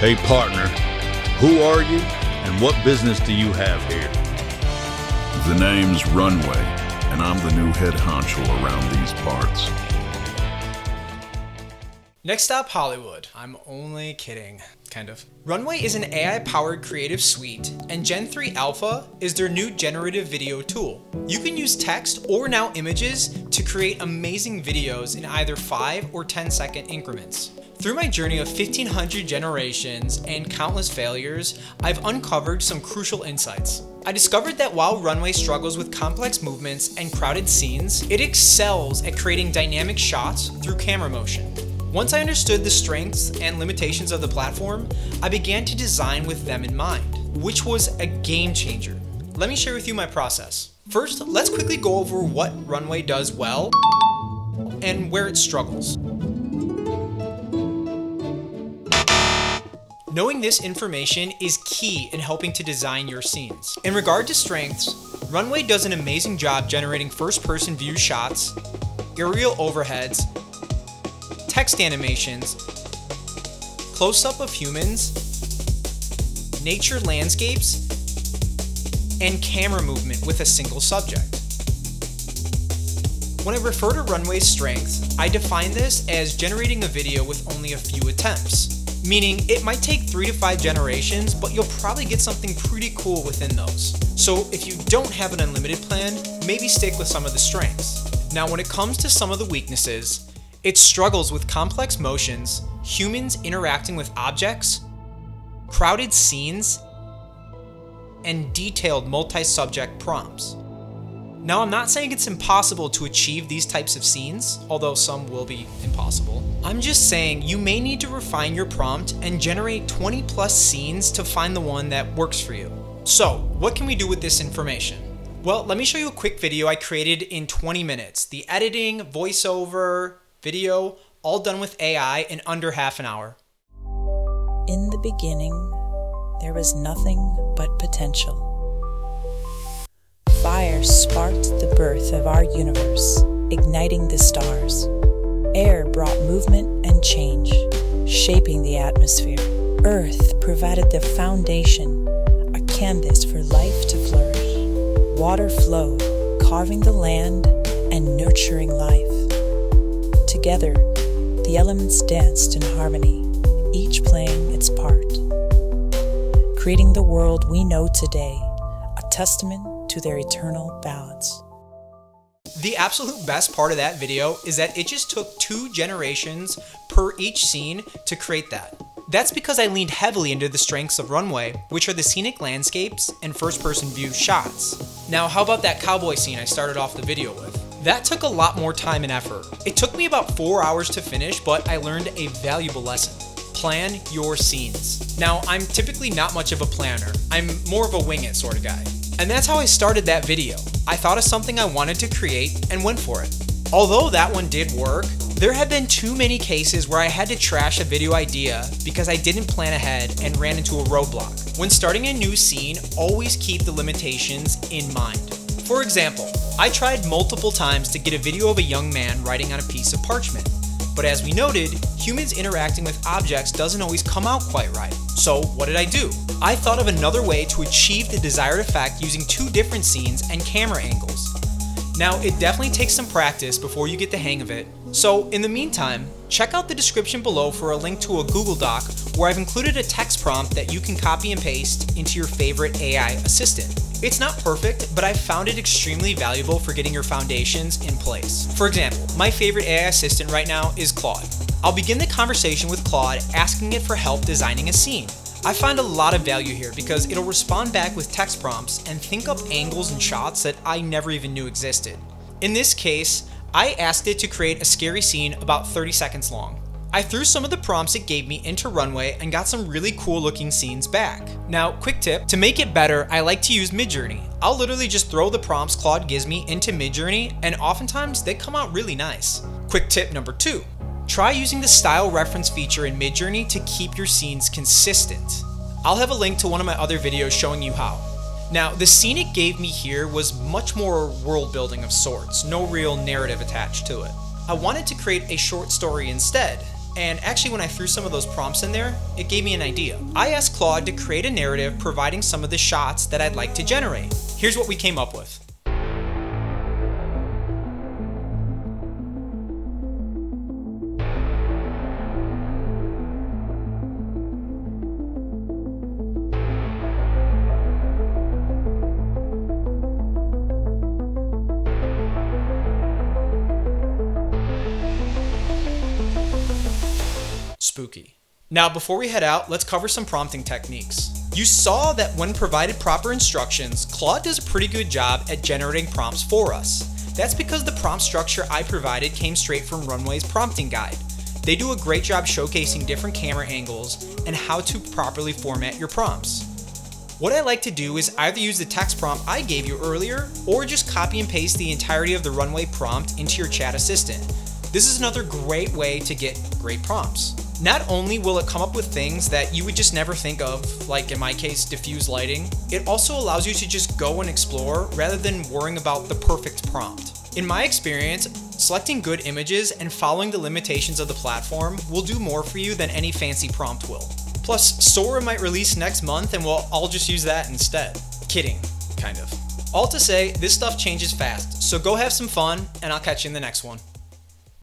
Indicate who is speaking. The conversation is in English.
Speaker 1: Hey partner, who are you and what business do you have here?
Speaker 2: The name's Runway, and I'm the new head honcho around these parts.
Speaker 3: Next stop, Hollywood. I'm only kidding, kind of. Runway is an AI-powered creative suite, and Gen 3 Alpha is their new generative video tool. You can use text or now images to create amazing videos in either 5 or 10-second increments. Through my journey of 1,500 generations and countless failures, I've uncovered some crucial insights. I discovered that while Runway struggles with complex movements and crowded scenes, it excels at creating dynamic shots through camera motion. Once I understood the strengths and limitations of the platform, I began to design with them in mind, which was a game changer. Let me share with you my process. First, let's quickly go over what Runway does well and where it struggles. Knowing this information is key in helping to design your scenes. In regard to strengths, Runway does an amazing job generating first-person view shots, aerial overheads, text animations, close-up of humans, nature landscapes, and camera movement with a single subject. When I refer to Runway's strengths, I define this as generating a video with only a few attempts, meaning it might take 3 to 5 generations, but you'll probably get something pretty cool within those. So if you don't have an unlimited plan, maybe stick with some of the strengths. Now when it comes to some of the weaknesses, it struggles with complex motions, humans interacting with objects, crowded scenes, and detailed multi-subject prompts. Now, I'm not saying it's impossible to achieve these types of scenes, although some will be impossible. I'm just saying you may need to refine your prompt and generate 20 plus scenes to find the one that works for you. So, what can we do with this information? Well, let me show you a quick video I created in 20 minutes. The editing, voiceover, video, all done with AI in under half an hour.
Speaker 4: In the beginning, there was nothing but potential. Fire sparked the birth of our universe, igniting the stars. Air brought movement and change, shaping the atmosphere. Earth provided the foundation, a canvas for life to flourish. Water flowed, carving the land and nurturing life. Together, the elements danced in harmony, each playing its part, creating the world we know today, a testament to their eternal balance.
Speaker 3: The absolute best part of that video is that it just took 2 generations per each scene to create that. That's because I leaned heavily into the strengths of Runway, which are the scenic landscapes and first-person view shots. Now, how about that cowboy scene I started off the video with? That took a lot more time and effort. It took me about 4 hours to finish, but I learned a valuable lesson. Plan your scenes. Now, I'm typically not much of a planner. I'm more of a wing it sort of guy. And that's how I started that video. I thought of something I wanted to create and went for it. Although that one did work, there have been too many cases where I had to trash a video idea because I didn't plan ahead and ran into a roadblock. When starting a new scene, always keep the limitations in mind. For example, I tried multiple times to get a video of a young man writing on a piece of parchment. But as we noted, humans interacting with objects doesn't always come out quite right. So what did I do? I thought of another way to achieve the desired effect using 2 different scenes and camera angles. Now, it definitely takes some practice before you get the hang of it. So in the meantime, check out the description below for a link to a Google Doc where I've included a text prompt that you can copy and paste into your favorite AI assistant. It's not perfect, but I've found it extremely valuable for getting your foundations in place. For example, my favorite AI assistant right now is Claude. I'll begin the conversation with Claude asking it for help designing a scene. I find a lot of value here because it'll respond back with text prompts and think up angles and shots that I never even knew existed. In this case, I asked it to create a scary scene about 30 seconds long. I threw some of the prompts it gave me into Runway and got some really cool looking scenes back. Now, quick tip, to make it better, I like to use MidJourney. I'll literally just throw the prompts Claude gives me into MidJourney and oftentimes they come out really nice. Quick tip number 2, try using the style reference feature in MidJourney to keep your scenes consistent. I'll have a link to one of my other videos showing you how. Now, the scene it gave me here was much more world building of sorts, no real narrative attached to it. I wanted to create a short story instead. And actually, when I threw some of those prompts in there, it gave me an idea. I asked Claude to create a narrative providing some of the shots that I'd like to generate. Here's what we came up with. Spooky. Now, before we head out, let's cover some prompting techniques. You saw that when provided proper instructions, Claude does a pretty good job at generating prompts for us. That's because the prompt structure I provided came straight from Runway's prompting guide. They do a great job showcasing different camera angles and how to properly format your prompts. What I like to do is either use the text prompt I gave you earlier, or just copy and paste the entirety of the Runway prompt into your chat assistant. This is another great way to get great prompts. Not only will it come up with things that you would just never think of, like in my case, diffuse lighting, it also allows you to just go and explore rather than worrying about the perfect prompt. In my experience, selecting good images and following the limitations of the platform will do more for you than any fancy prompt will. Plus, Sora might release next month and I'll just use that instead. Kidding, kind of. All to say, this stuff changes fast, so go have some fun and I'll catch you in the next one.